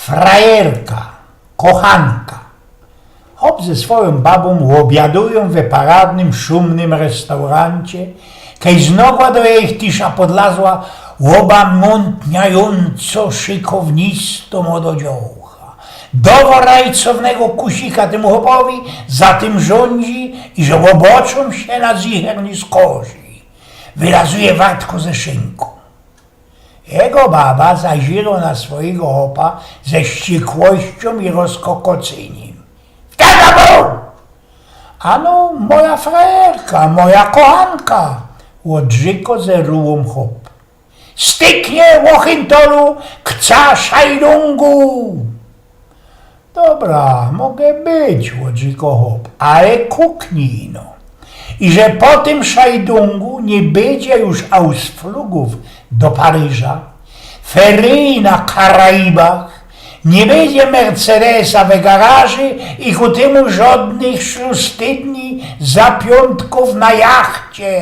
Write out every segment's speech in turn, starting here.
frajerka, kochanka. Hop ze swoją babą obiadują w paradnym, szumnym restaurancie, kiedy znowu do jej tisza podlazła łobamątniająco szykownisto młododziołcha. Do rajcownego kusika temu hopowi za tym rządzi i że łoboczą się na zicher nie skorzy. Wylazuje wartko ze szynku. Jego baba zajrzała na swojego hopa ze ściekłością i rozkokoceniem. Ano, moja frajerka, moja kochanka, łodrzyko zerułom hop. Styknie, łochintolu, kca szajdungu. Dobra, mogę być, łodrzyko hop, ale kuknij no. I że po tym szajdungu nie będzie już Ausflugów do Paryża, feryj na Karaibach, nie będzie Mercedesa w garaży i ku temu żadnych ślustydni za piątków na jachcie.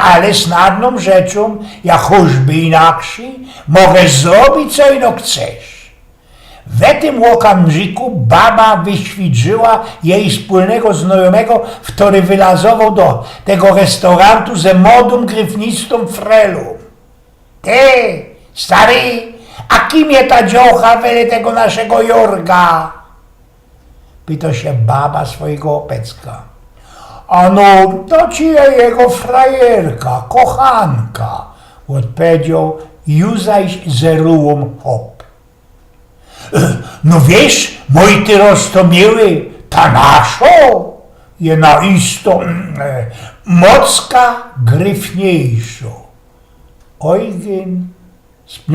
Ale snadną rzeczą, jak choćby inaczej, mogę zrobić co ino chcesz. W tym łokamżyku baba wyświdżyła jej wspólnego znajomego, który wylazował do tego restaurantu ze młodą gryfnistą frelą. Ty, stary, a kim je ta dziocha wele tego naszego Jorga? Pyta się baba swojego opecka. Ano, to ci jego frajerka, kochanka, odpowiedział Juzajś zerułom hop. No wiesz, mój ty rostomiły, ta naszo je naisto mocka gryfniejszo. Eugen